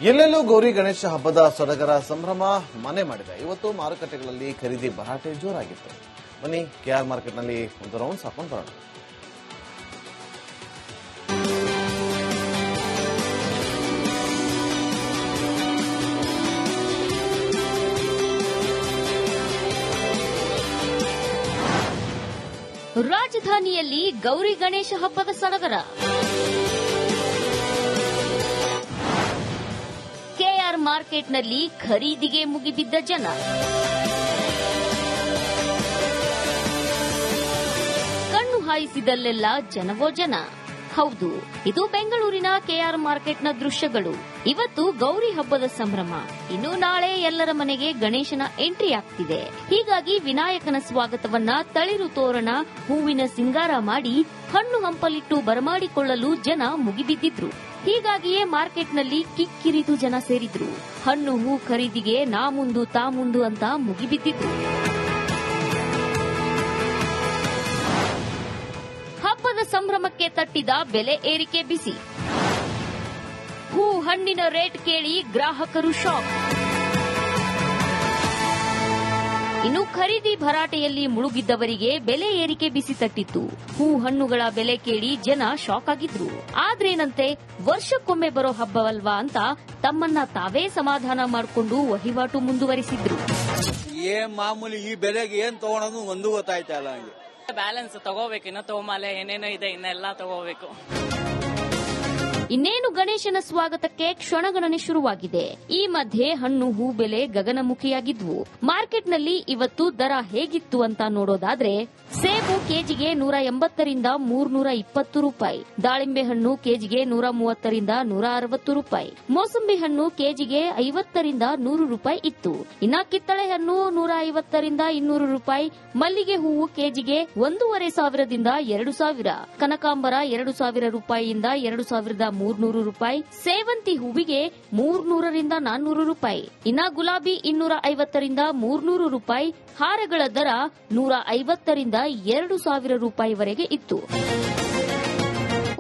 ಎಲ್ಲೆಲ್ಲೂ ಗೌರಿ ಗಣೇಶ ಹಬ್ಬದ ಸಡಗರ ಸಂಭ್ರಮ ಮನೆ ಮಾಡಿದೆ. ಇವತ್ತು ಮಾರುಕಟ್ಟೆಗಳಲ್ಲಿ ಖರೀದಿ ಭರಾಟೆ ಜೋರಾಗಿತ್ತು. ಬನ್ನಿ ಕೆಆರ್ ಮಾರ್ಕೆಟ್ನಲ್ಲಿ ಒಂದು ರೌಂಡ್ ಹಾಕೊಂಡು ಬರೋಣ. ರಾಜಧಾನಿಯಲ್ಲಿ ಗೌರಿ ಗಣೇಶ ಹಬ್ಬದ ಸಡಗರ. ಕೆಆರ್ ಮಾರ್ಕೆಟ್ನಲ್ಲಿ ಖರೀದಿಗೆ ಮುಗಿಬಿದ್ದ ಜನ. ಕಣ್ಣು ಹಾಯಿಸಿದಲ್ಲೆಲ್ಲ ಜನವೋ ಜನ. ಹೌದು, ಇದು ಬೆಂಗಳೂರಿನ ಕೆಆರ್ ಮಾರ್ಕೆಟ್ನ ದೃಶ್ಯಗಳು. ಇವತ್ತು ಗೌರಿ ಹಬ್ಬದ ಸಂಭ್ರಮ. ಇನ್ನು ನಾಳೆ ಎಲ್ಲರ ಮನೆಗೆ ಗಣೇಶನ ಎಂಟ್ರಿ ಆಗ್ತಿದೆ. ಹೀಗಾಗಿ ವಿನಾಯಕನ ಸ್ವಾಗತವನ್ನ ತಳಿರು ತೋರಣ, ಹೂವಿನ ಸಿಂಗಾರ ಮಾಡಿ ಹಣ್ಣು ಹಂಪಲಿಟ್ಟು ಬರಮಾಡಿಕೊಳ್ಳಲು ಜನ ಮುಗಿಬಿದ್ದಿದ್ರು. ಹೀಗಾಗಿಯೇ ಮಾರ್ಕೆಟ್ನಲ್ಲಿ ಕಿಕ್ಕಿರಿದು ಜನ ಸೇರಿದ್ರು. ಹಣ್ಣು ಹೂ ಖರೀದಿಗೆ ನಾ ಮುಂದು ತಾ ಮುಂದು ಅಂತ ಮುಗಿಬಿದ್ದಿದ್ರು. ಹಬ್ಬದ ಸಂಭ್ರಮಕ್ಕೆ ತಟ್ಟಿದ ಬೆಲೆ ಏರಿಕೆ ಬಿಸಿ. ಹೂ ಹಣ್ಣಿನ ರೇಟ್ ಕೇಳಿ ಗ್ರಾಹಕರು ಶಾಕ್. ಇನ್ನು ಖರೀದಿ ಭರಾಟೆಯಲ್ಲಿ ಮುಳುಗಿದ್ದವರಿಗೆ ಬೆಲೆ ಏರಿಕೆ ಬಿಸಿ ತಟ್ಟಿತ್ತು. ಹೂ ಹಣ್ಣುಗಳ ಬೆಲೆ ಕೇಳಿ ಜನ ಶಾಕ್ ಆಗಿದ್ರು. ಆದ್ರೇನಂತೆ, ವರ್ಷಕ್ಕೊಮ್ಮೆ ಬರೋ ಹಬ್ಬವಲ್ವಾ ಅಂತ ತಮ್ಮನ್ನ ತಾವೇ ಸಮಾಧಾನ ಮಾಡಿಕೊಂಡು ವಹಿವಾಟು ಮುಂದುವರಿಸಿದ್ರು. ಏನ್ ಮಾಮೂಲಿ ಈ ಬೆಲೆಗೆ ಏನ್ ತಗೊಳೋದು ಒಂದು ಗೊತ್ತಾಯ್ತಾ ಇಲ್ಲ. ಬ್ಯಾಲೆನ್ಸ್ ತಗೋಬೇಕು, ಇನ್ನು ತಗೋಮಾಲೆ ಏನೇನೋ ಇದೆ, ಇನ್ನೆಲ್ಲ ತಗೋಬೇಕು. ಇನ್ನೇನು ಗಣೇಶನ ಸ್ವಾಗತಕ್ಕೆ ಕ್ಷಣಗಣನೆ ಶುರುವಾಗಿದೆ. ಈ ಮಧ್ಯೆ ಹಣ್ಣು ಹೂ ಬೆಲೆ ಗಗನಮುಖಿಯಾಗಿದ್ವು. ಮಾರ್ಕೆಟ್ನಲ್ಲಿ ಇವತ್ತು ದರ ಹೇಗಿತ್ತು ಅಂತ ನೋಡೋದಾದ್ರೆ, ಸೇಬು ಕೆಜಿಗೆ 180ರಿಂದ 320 ರೂಪಾಯಿ, ದಾಳಿಂಬೆ ಹಣ್ಣು ಕೆಜಿಗೆ 130ರಿಂದ 160 ರೂಪಾಯಿ, ಮೋಸಂಬಿ ಹಣ್ಣು ಕೆಜಿಗೆ 50ರಿಂದ 100 ರೂಪಾಯಿ ಇತ್ತು. ಇನ್ನ ಕಿತ್ತಳೆ ಹಣ್ಣು 150ರಿಂದ 200 ರೂಪಾಯಿ, ಮಲ್ಲಿಗೆ ಹೂವು ಕೆಜಿಗೆ 1,500ದಿಂದ 2,000, ಕನಕಾಂಬರ 2,000 ರೂಪಾಯಿಯಿಂದ 2,300 ರೂಪಾಯಿ, ಸೇವಂತಿ ಹೂವಿಗೆ 300ರಿಂದ 400 ರೂಪಾಯಿ, ಇನ್ನ ಗುಲಾಬಿ 250ರಿಂದ 300 ರೂಪಾಯಿ, ಹಾರಗಳ ದರ 150ರಿಂದ 2,000 ರೂಪಾಯಿವರೆಗೆ ಇತ್ತು.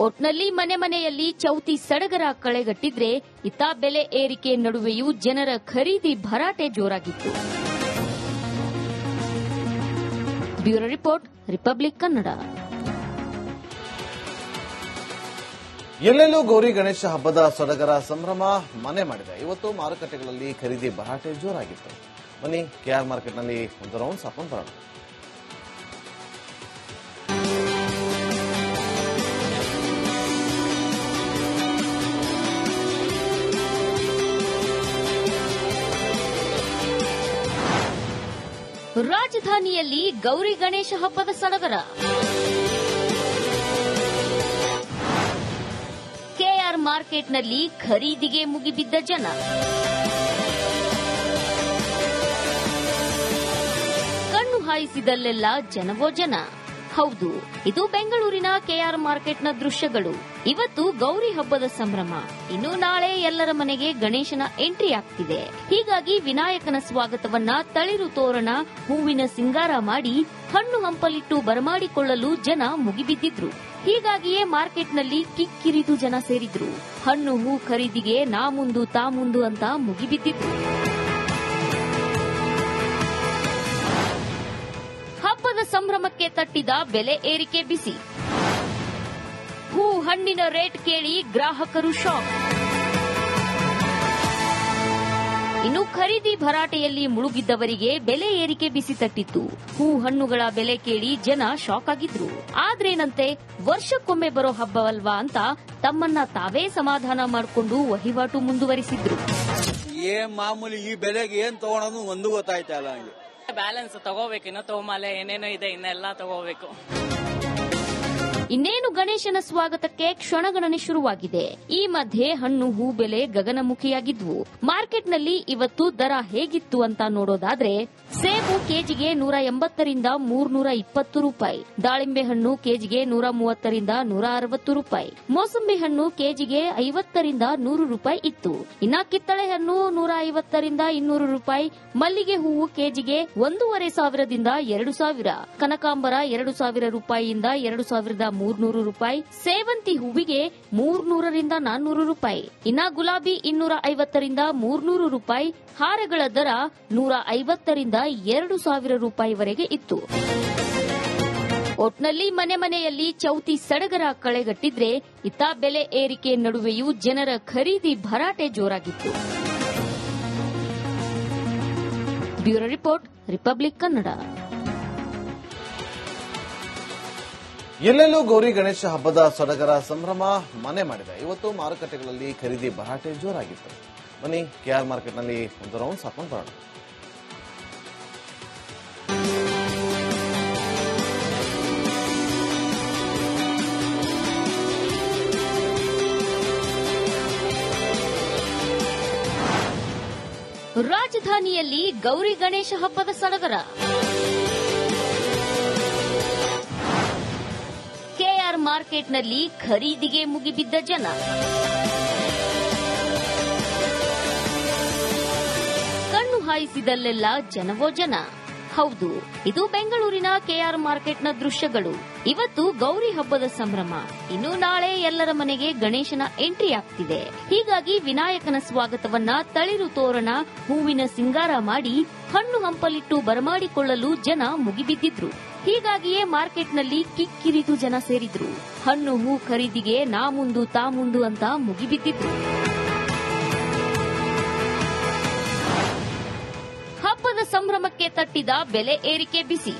ಒಟ್ನಲ್ಲಿ ಮನೆ ಮನೆಯಲ್ಲಿ ಚೌತಿ ಸಡಗರ ಕಳೆಗಟ್ಟಿದ್ರೆ, ಇತ್ತ ಬೆಲೆ ಏರಿಕೆ ನಡುವೆಯೂ ಜನರ ಖರೀದಿ ಭರಾಟೆ ಜೋರಾಗಿತ್ತು. Bureau report, Republic Kannada. ಎಲ್ಲೆಲ್ಲೂ ಗೌರಿ ಗಣೇಶ ಹಬ್ಬದ ಸಡಗರ ಸಂಭ್ರಮ ಮನೆ ಮಾಡಿದೆ. ಇವತ್ತು ಮಾರುಕಟ್ಟೆಗಳಲ್ಲಿ ಖರೀದಿ ಭರಾಟೆ ಜೋರಾಗಿತ್ತು. ಬನ್ನಿ ಕೆಆರ್ ಮಾರ್ಕೆಟ್ನಲ್ಲಿ ಒಂದು ರೌಂಡ್ ಹಾಕೊಂಡು ಬರೋಣ. ರಾಜಧಾನಿಯಲ್ಲಿ ಗೌರಿ ಗಣೇಶ ಹಬ್ಬದ ಸಡಗರ. ಕೆಆರ್ ಮಾರ್ಕೆಟ್ನಲ್ಲಿ ಖರೀದಿಗೆ ಮುಗಿಬಿದ್ದ ಜನ. ಕಣ್ಣು ಹಾಯಿಸಿದಲ್ಲೆಲ್ಲ ಜನವೋ ಜನ. ಹೌದು, ಇದು ಬೆಂಗಳೂರಿನ ಕೆಆರ್ ಮಾರ್ಕೆಟ್ನ ದೃಶ್ಯಗಳು. ಇವತ್ತು ಗೌರಿ ಹಬ್ಬದ ಸಂಭ್ರಮ. ಇನ್ನು ನಾಳೆ ಎಲ್ಲರ ಮನೆಗೆ ಗಣೇಶನ ಎಂಟ್ರಿ ಆಗ್ತಿದೆ. ಹೀಗಾಗಿ ವಿನಾಯಕನ ಸ್ವಾಗತವನ್ನ ತಳಿರು ತೋರಣ, ಹೂವಿನ ಸಿಂಗಾರ ಮಾಡಿ ಹಣ್ಣು ಹಂಪಲಿಟ್ಟು ಬರಮಾಡಿಕೊಳ್ಳಲು ಜನ ಮುಗಿಬಿದ್ದಿದ್ರು. ಹೀಗಾಗಿಯೇ ಮಾರ್ಕೆಟ್ನಲ್ಲಿ ಕಿಕ್ಕಿರಿದು ಜನ ಸೇರಿದ್ರು. ಹಣ್ಣು ಹೂ ಖರೀದಿಗೆ ನಾ ಮುಂದು ತಾ ಮುಂದು ಅಂತ ಮುಗಿಬಿದ್ದಿದ್ರು. ಹಬ್ಬದ ಸಂಭ್ರಮಕ್ಕೆ ತಟ್ಟಿದ ಬೆಲೆ ಏರಿಕೆ ಬಿಸಿ. ಹೂ ಹಣ್ಣಿನ ರೇಟ್ ಕೇಳಿ ಗ್ರಾಹಕರು ಶಾಕ್. ಇನ್ನು ಖರೀದಿ ಭರಾಟೆಯಲ್ಲಿ ಮುಳುಗಿದ್ದವರಿಗೆ ಬೆಲೆ ಏರಿಕೆ ಬಿಸಿ ತಟ್ಟಿತ್ತು. ಹೂ ಹಣ್ಣುಗಳ ಬೆಲೆ ಕೇಳಿ ಜನ ಶಾಕ್ ಆಗಿದ್ರು. ಆದ್ರೇನಂತೆ, ವರ್ಷಕ್ಕೊಮ್ಮೆ ಬರೋ ಹಬ್ಬವಲ್ವಾ ಅಂತ ತಮ್ಮನ್ನ ತಾವೇ ಸಮಾಧಾನ ಮಾಡಿಕೊಂಡು ವಹಿವಾಟು ಮುಂದುವರಿಸಿದ್ರು. ಏನ್ ಮಾಮೂಲಿ ಈ ಬೆಲೆಗೆ ಏನ್ ತಗೊಳೋದು ಒಂದು ಗೊತ್ತಾಯ್ತಾ ಇಲ್ಲ. ಬ್ಯಾಲೆನ್ಸ್ ತಗೋಬೇಕು, ಇನ್ನು ತಗೋಮಾಲೆ ಏನೇನೋ ಇದೆ, ಇನ್ನೆಲ್ಲ ತಗೋಬೇಕು. ಇನ್ನೇನು ಗಣೇಶನ ಸ್ವಾಗತಕ್ಕೆ ಕ್ಷಣಗಣನೆ ಶುರುವಾಗಿದೆ. ಈ ಮಧ್ಯೆ ಹಣ್ಣು ಹೂ ಬೆಲೆ ಗಗನಮುಖಿಯಾಗಿದ್ವು. ಮಾರ್ಕೆಟ್ನಲ್ಲಿ ಇವತ್ತು ದರ ಹೇಗಿತ್ತು ಅಂತ ನೋಡೋದಾದ್ರೆ, ಸೇಬು ಕೆಜಿಗೆ 180ರಿಂದ 320 ರೂಪಾಯಿ, ದಾಳಿಂಬೆ ಹಣ್ಣು ಕೆಜಿಗೆ 130ರಿಂದ 160 ರೂಪಾಯಿ, ಮೋಸಂಬಿ ಹಣ್ಣು ಕೆಜಿಗೆ 50ರಿಂದ 100 ರೂಪಾಯಿ ಇತ್ತು. ಇನ್ನ ಕಿತ್ತಳೆ ಹಣ್ಣು 150ರಿಂದ 200 ರೂಪಾಯಿ, ಮಲ್ಲಿಗೆ ಹೂವು ಕೆಜಿಗೆ 1,500ದಿಂದ 2,000, ಕನಕಾಂಬರ 2,000 ರೂಪಾಯಿಯಿಂದ 2,300 300 ರೂಪಾಯಿ, ಸೇವಂತಿ ಹೂವಿಗೆ 300ರಿಂದ 400 ರೂಪಾಯಿ, ಇನ್ನ ಗುಲಾಬಿ 250ರಿಂದ 300 ರೂಪಾಯಿ, ಹಾರಗಳ ದರ 150ರಿಂದ 2000 ರೂಪಾಯಿವರೆಗೆ ಇತ್ತು. ಒಟ್ನಲ್ಲಿ ಮನೆಯಲ್ಲಿ ಚೌತಿ ಸಡಗರ ಕಳೆಗಟ್ಟಿದ್ರೆ ಇತ್ತ ಬೆಲೆ ಏರಿಕೆ ನಡುವೆಯೂ ಜನರ ಖರೀದಿ ಭರಾಟೆ ಜೋರಾಗಿತ್ತು. Bureau report, Republic Kannada. ಎಲ್ಲೆಲ್ಲೂ ಗೌರಿ ಗಣೇಶ ಹಬ್ಬದ ಸಡಗರ ಸಂಭ್ರಮ ಮನೆ ಮಾಡಿದೆ. ಇವತ್ತು ಮಾರುಕಟ್ಟೆಗಳಲ್ಲಿ ಖರೀದಿ ಭರಾಟೆ ಜೋರಾಗಿತ್ತು. ಬನ್ನಿ ಕೆಆರ್ ಮಾರ್ಕೆಟ್ನಲ್ಲಿ ಒಂದು ರೌಂಡ್ ಹಾಕೊಂಡು ಬರೋಣ. ರಾಜಧಾನಿಯಲ್ಲಿ ಗೌರಿ ಗಣೇಶ ಹಬ್ಬದ ಸಡಗರ. ಕೆಆರ್ ಮಾರ್ಕೆಟ್ನಲ್ಲಿ ಖರೀದಿಗೆ ಮುಗಿಬಿದ್ದ ಜನ. ಕಣ್ಣು ಹಾಯಿಸಿದಲ್ಲೆಲ್ಲ ಜನವೋ ಜನ. ಹೌದು, ಇದು ಬೆಂಗಳೂರಿನ ಕೆಆರ್ ಮಾರ್ಕೆಟ್ನ ದೃಶ್ಯಗಳು. ಇವತ್ತು ಗೌರಿ ಹಬ್ಬದ ಸಂಭ್ರಮ. ಇನ್ನು ನಾಳೆ ಎಲ್ಲರ ಮನೆಗೆ ಗಣೇಶನ ಎಂಟ್ರಿ ಆಗ್ತಿದೆ. ಹೀಗಾಗಿ ವಿನಾಯಕನ ಸ್ವಾಗತವನ್ನ ತಳಿರು ತೋರಣ, ಹೂವಿನ ಸಿಂಗಾರ ಮಾಡಿ ಹಣ್ಣು ಹಂಪಲಿಟ್ಟು ಬರಮಾಡಿಕೊಳ್ಳಲು ಜನ ಮುಗಿಬಿದ್ದಿದ್ರು. ಹೀಗಾಗಿಯೇ ಮಾರ್ಕೆಟ್ನಲ್ಲಿ ಕಿಕ್ಕಿರಿದು ಜನ ಸೇರಿದ್ರು. ಹಣ್ಣು ಹೂ ಖರೀದಿಗೆ ನಾ ಮುಂದು ತಾ ಮುಂದು ಅಂತ ಮುಗಿಬಿದ್ದಿದ್ರು. ಹಬ್ಬದ ಸಂಭ್ರಮಕ್ಕೆ ತಟ್ಟಿದ ಬೆಲೆ ಏರಿಕೆ ಬಿಸಿ.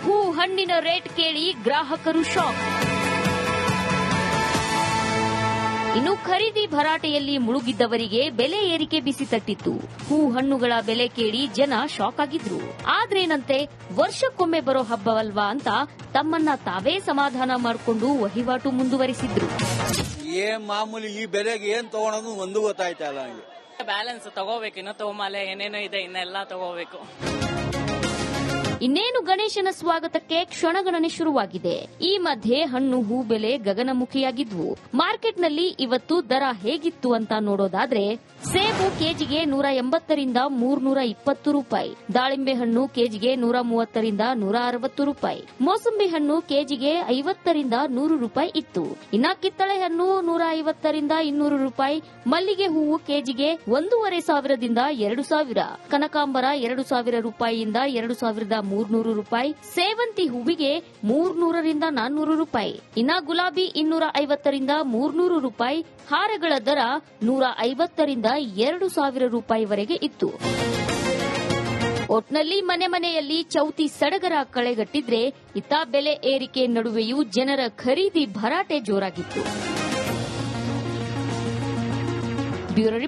ಹೂ ಹಣ್ಣಿನ ರೇಟ್ ಕೇಳಿ ಗ್ರಾಹಕರು ಶಾಕ್. ಇನ್ನು ಖರೀದಿ ಭರಾಟೆಯಲ್ಲಿ ಮುಳುಗಿದ್ದವರಿಗೆ ಬೆಲೆ ಏರಿಕೆ ಬಿಸಿ ತಟ್ಟಿತ್ತು. ಹೂ ಹಣ್ಣುಗಳ ಬೆಲೆ ಕೇಳಿ ಜನ ಶಾಕ್ ಆಗಿದ್ರು. ಆದ್ರೇನಂತೆ, ವರ್ಷಕ್ಕೊಮ್ಮೆ ಬರೋ ಹಬ್ಬವಲ್ವಾ ಅಂತ ತಮ್ಮನ್ನ ತಾವೇ ಸಮಾಧಾನ ಮಾಡಿಕೊಂಡು ವಹಿವಾಟು ಮುಂದುವರಿಸಿದ್ರು. ಏನ್ ಮಾಮೂಲಿ ಈ ಬೆಲೆಗೆ ಏನ್ ತಗೊಳೋದು ಒಂದು ಗೊತ್ತಾಯ್ತಾ ಇಲ್ಲ. ಬ್ಯಾಲೆನ್ಸ್ ತಗೋಬೇಕು, ಇನ್ನು ತಗೋಮಾಲೆ ಏನೇನೋ ಇದೆ ಇನ್ನೆಲ್ಲ ತಗೋಬೇಕು. ಇನ್ನೇನು ಗಣೇಶನ ಸ್ವಾಗತಕ್ಕೆ ಕ್ಷಣಗಣನೆ ಶುರುವಾಗಿದೆ. ಈ ಮಧ್ಯೆ ಹಣ್ಣು ಹೂ ಬೆಲೆ ಗಗನಮುಖಿಯಾಗಿದ್ವು. ಮಾರ್ಕೆಟ್ನಲ್ಲಿ ಇವತ್ತು ದರ ಹೇಗಿತ್ತು ಅಂತ ನೋಡೋದಾದ್ರೆ, ಸೇಬು ಕೆಜಿಗೆ 180ರಿಂದ 320 ರೂಪಾಯಿ, ದಾಳಿಂಬೆ ಹಣ್ಣು ಕೆಜಿಗೆ 130ರಿಂದ 160 ರೂಪಾಯಿ, ಮೋಸಂಬಿ ಹಣ್ಣು ಕೆಜಿಗೆ 50ರಿಂದ 100 ರೂಪಾಯಿ ಇತ್ತು. ಇನ್ನ ಕಿತ್ತಳೆ ಹಣ್ಣು 150ರಿಂದ 200 ರೂಪಾಯಿ, ಮಲ್ಲಿಗೆ ಹೂವು ಕೆಜಿಗೆ 1500ದಿಂದ 2000, ಕನಕಾಂಬರ 2000 ರೂಪಾಯಿಯಿಂದ 2300 ರೂಪಾಯಿ, ಸೇವಂತಿ ಹೂವಿಗೆ 300ರಿಂದ 400 ರೂಪಾಯಿ, ಇನ್ನ ಗುಲಾಬಿ 250ರಿಂದ 300 ರೂಪಾಯಿ, ಹಾರಗಳ ದರ 150ರಿಂದ 2000 ರೂಪಾಯಿವರೆಗೆ ಇತ್ತು. ಒಟ್ನಲ್ಲಿ ಮನೆಯಲ್ಲಿ ಚೌತಿ ಸಡಗರ ಕಳೆಗಟ್ಟಿದ್ರೆ ಇತ್ತ ಬೆಲೆ ಏರಿಕೆ ನಡುವೆಯೂ ಜನರ ಖರೀದಿ ಭರಾಟೆ ಜೋರಾಗಿತ್ತು. ಬ್ಯೂರೋ